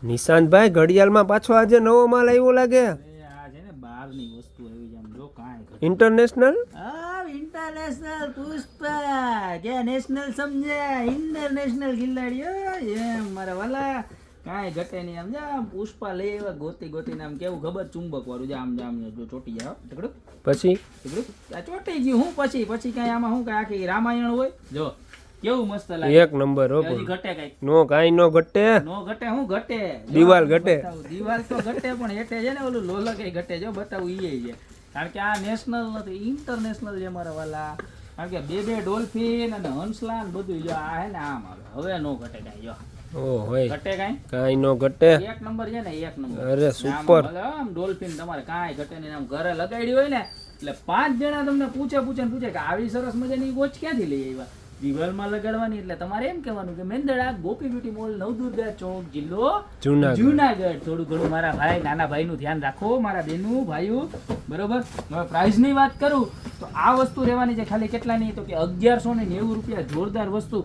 નિશાંતભાઈ ઘડિયાળમાં પાછો આજે નવો માલ આવ્યો લાગે. આ છે ને બહારની વસ્તુ આવી છે આમ જો કાંઈ ઇન્ટરનેશનલ. ઇન્ટરનેશનલ પુષ્પા કે નેશનલ સમજે ઇન્ટરનેશનલ ખિલાડીઓ એમ મારા વાલા કાંઈ ઘટે નહીં આમ જા પુષ્પા લઈ આવ્યા ગોતી ગોતીને આમ કેવું ખબર ચુંબક વાળું આમ જામ જો ચોટી જાય ટકડું પછી આ ચોટી ગયું હું પછી કાંઈ આમાં હું કાંઈ આખી રામાયણ હોય જો કેવું મસ્ત લાગે એક નંબર હો. હજી ઘટે કાંઈ નો કાઈ નો ઘટે. નો ઘટે હું ઘટે દિવાલ ઘટે. દિવાલ તો ઘટે પણ હેઠે છે ને ઓલું લોલક એ ઘટે જો બતાવું ઈ છે કારણ કે આ નેશનલ નથી ઇન્ટરનેશનલ છે મારા વાલા કારણ કે બે ડોલ્ફિન અને હંસલા ને બધું જો આ હે ને આમ આવે હવે નો ઘટે કાંઈ જો ઓ હોય ઘટે કાંઈ કાઈ નો ઘટે. એક નંબર છે ને એક નંબર અરે સુપર. આમ ડોલ્ફિન તમારે કાંઈ ઘટે નહીં આમ ઘરે લગાડી હોય ને એટલે 5 જણા તમને પૂછે કે આવી સરસ મજાની વોચ ક્યાંથી લઈ આવ્યા દિવાલમાં લગાડવાની એટલે તમારે એમ કહેવાનું કે મેંદડા ગોપી બ્યુટી મોલ નવદુર્ગા ચોક જિલ્લો જુનાગઢ. થોડું ઘણું મારા ભાઈ નાના ભાઈનું ધ્યાન રાખો મારા બેનું ભાઈઓ બરોબર. હવે પ્રાઇસની વાત કરું તો આ વસ્તુ રહેવાની છે ખાલી કેટલાની તો કે 1190 રૂપિયા. જોરદાર વસ્તુ.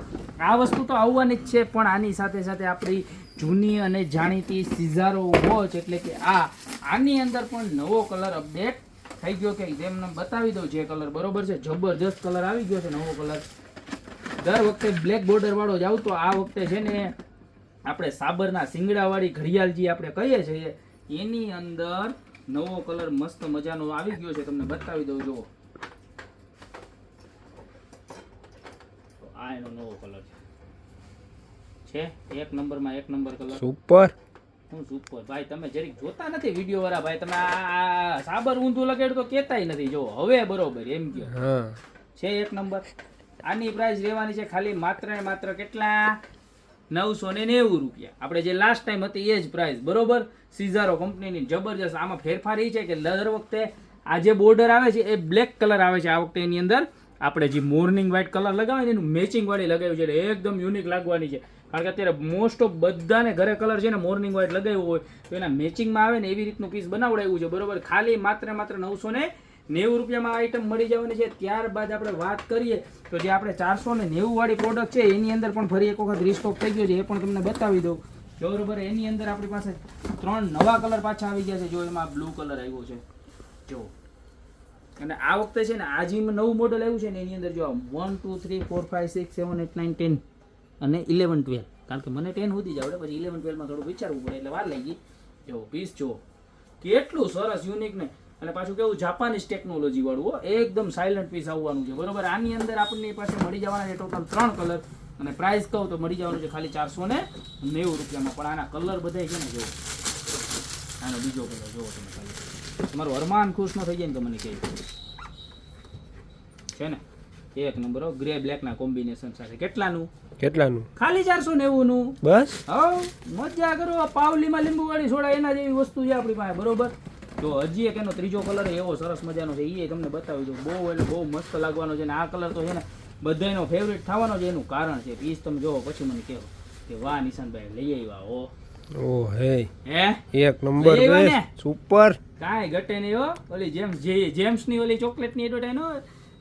આ વસ્તુ તો આવવાની જ છે પણ આની સાથે સાથે આપણી જૂની અને જાણીતી સિઝારો વોચ એટલે કે આની અંદર પણ નવો કલર અપડેટ થઈ ગયો કે જેમ બતાવી દઉં જે કલર બરોબર છે જબરજસ્ત કલર આવી ગયો છે નવો કલર. દર વખતે બ્લેક બોર્ડર વાળો જ આવતો આ વખતે છે ને આપણે સાબરના સિંગડા વાળી ઘડિયાળ જે આપણે કહીએ છીએ એની અંદર નવો કલર મસ્ત મજાનો આવી ગયો છે તમને બતાવી દઉં જો આ એનો નવો કલર છે એક નંબરમાં એક નંબર કલર. સુપર. હું સુપર ભાઈ તમે જરીક જોતા નથી વિડીયો વાળા ભાઈ તમે આ સાબર ઊંધું લગાડ્યું તો કેતાય નથી જો હવે બરોબર એમ કયો છે એક નંબર. આની પ્રાઇસ રહેવાની છે ખાલી માત્ર ને માત્ર કેટલા 990 રૂપિયા. આપણે જે લાસ્ટ ટાઈમ હતી એ જ પ્રાઇસ બરોબર. સિઝારો કંપનીની જબરજસ્ત. આમાં ફેરફાર એ છે કે દર વખતે આ જે બોર્ડર આવે છે એ બ્લેક કલર આવે છે. આ વખતે એની અંદર આપણે જે મોર્નિંગ વ્હાઇટ કલર લગાવે છે એનું મેચિંગ વાળી લગાવ્યું છે એટલે એકદમ યુનિક લાગવાની છે કારણ કે અત્યારે મોસ્ટ ઓફ બધાને ઘરે કલર છે ને મોર્નિંગ વ્હાઇટ લગાવ્યું હોય તો એના મેચિંગમાં આવે ને એવી રીતનું પીસ બનાવડાવ્યું છે બરોબર. ખાલી માત્ર 990 રૂપિયામાં આઈટમ મળી જવાની છે. ત્યારબાદ આપણે વાત કરીએ તો જે આપણે 490 વાળી પ્રોડક્ટ છે એની અંદર પણ ફરી એક વખત રિસ્ટોક થઈ ગયો છે એ પણ તમને બતાવી દઉં બરોબર. એની અંદર આપણી પાસે 3 નવા કલર પાછા આવી ગયા છે જો એમાં બ્લુ કલર આવ્યો છે જો અને આ વખતે છે ને આ જે નવું મોડલ આવ્યું છે ને એની અંદર જો 1 2 3 4 5 6 7 8 9 10 અને 11 12 કારણ કે મને 10 સુધી જ આવડે પછી 11 12 માં થોડું વિચારવું પડે એટલે વાર લાગી. જો પીસ જો કેટલું સરસ યુનિક ને અને પાછું કેવું જાપાનીઝ ટેકનોલોજી વાળું એકદમ સાયલન્ટ પીસ આવવાનું છે બરોબર. આની અંદર આપણને પાસે મળી જવાના છે ટોટલ 3 કલર અને પ્રાઇસ કહું તો મળી જવાનું છે ખાલી 490 રૂપિયામાં. પણ આના કલર બધા છે ને જો આનો બીજો કલર જોવો તમે ખાલી તમારું અરમાન ખુશ ન થઈ જાય ને તો મને કહે છે ને એક નંબર ગ્રે બ્લેક ના કોમ્બિનેશન સાથે. કેટલાનું ખાલી 490 નું બસ. હા મજા કરો. પાવલીમાં લીંબુ વાળી સોડા એના જેવી વસ્તુ છે આપણી પાસે બરોબર. તો હજી એક એનો ત્રીજો કલર એવો સરસ મજાનો છે એ તમને બતાવી દઉં બહુ એટલે બહુ મસ્ત લાગવાનો છે ને આ કલર તો છે ને બધાનો ફેવરેટ થવાનો છે એનું કારણ છે પીસ તમે જોવો પછી મને કહો કે વાહ નિશાંતભાઈ લઈ આવ્યા ઓ હે એક નંબર ને સુપર. કાંઈ ઘટે નહીં હો. ઓલી જેમ્સ ની ઓલી ચોકલેટ ની એડવર્ટાઈઝ નો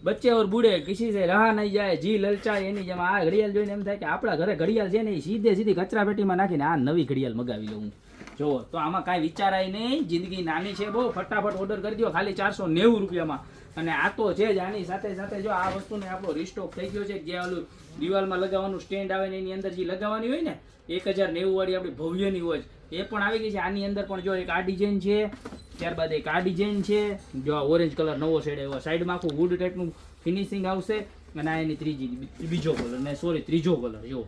બચ્ચે ઓર બુડે કિસી સે રહા નહીં જાય જી લલચાય એની જેમ આ ઘડિયાળ જોઈને એમ થાય કે આપણા ઘરે ઘડિયાળ છે ને એ સીધી કચરા પેટીમાં નાખીને આ નવી ઘડિયાળ મગાવી લઉં જો. તો આમાં કાંઈ વિચારાય નહીં. જિંદગી નાની છે બહુ. ફટાફટ ઓર્ડર કરી દો ખાલી 490 રૂપિયામાં. અને આ તો છે જ આની સાથે સાથે જો આ વસ્તુને આપણો રિસ્ટોક થઈ ગયો છે જે ઓલું દિવાલમાં લગાવવાનું સ્ટેન્ડ આવે ને એની અંદર જે લગાવવાની હોય ને 1090 વાળી આપણી ભવ્યની હોય એ પણ આવી ગઈ છે. આની અંદર પણ જો એક આ ડિઝાઇન છે ત્યારબાદ એક આ ડિઝાઇન છે જો આ ઓરેન્જ કલર નવો શેડ આવ્યો સાઈડમાં આખું વુડ ટાઈપનું ફિનિશિંગ આવશે અને આ એની બીજો કલર ને ત્રીજો કલર જો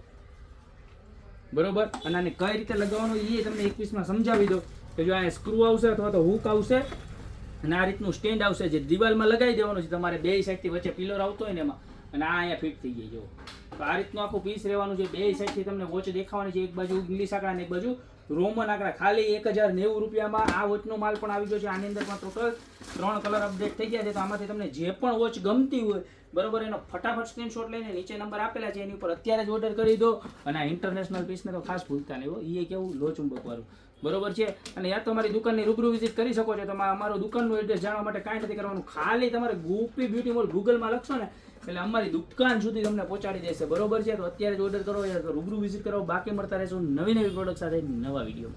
બરોબર. અને આને કઈ રીતે લગાવવાનું એ તમને એક પીસમાં સમજાવી દો કે જો આ સ્ક્રૂ આવશે અથવા તો હુક આવશે અને આ રીતનું સ્ટેન્ડ આવશે જે દિવાલમાં લગાવી દેવાનું છે તમારે બે સાઈડથી વચ્ચે પિલર આવતો હોય ને એમાં અને આ અહીંયા ફિટ થઈ જાય જો. તો આ રીતનું આખું પીસ રહેવાનું છે. બે સાઈડથી તમને વોચ દેખાવાની છે એક બાજુ ઇંગ્લિશ આંકડા અને એક બાજુ રોમન આંકડા. ખાલી 1090 રૂપિયામાં આ વોચનો માલ પણ આવી ગયો છે. આની અંદર પણ ટોટલ 3 કલર અપડેટ થઈ ગયા છે. તો આમાંથી તમને જે પણ વોચ ગમતી હોય બરોબર એનો ફટાફટ સ્ક્રીનશોટ લઈને નીચે નંબર આપેલા છે એની ઉપર અત્યારે જ ઓર્ડર કરી દો. અને આ ઇન્ટરનેશનલ પીસને તો ખાસ ભૂલતા નહીં એ કેવું લો ચુંબક વાળું બરોબર છે. અને યા તો અમારી દુકાનની રૂબરૂ વિઝિટ કરી શકો છો. તમે અમારું દુકાનનું એડ્રેસ જાણવા માટે કાંઈ નથી કરવાનું. ખાલી તમારે ગોપી બ્યુટી મોલ ગૂગલમાં લખશો ને એટલે અમારી દુકાન સુધી તમને પહોંચાડી દેશે. બરોબર છે? તો અત્યારે જ ઓર્ડર કરો, રૂબરૂ વિઝિટ કરો. બાકી મળતા રહેશું નવી પ્રોડક્ટ સાથે નવા વિડીયો.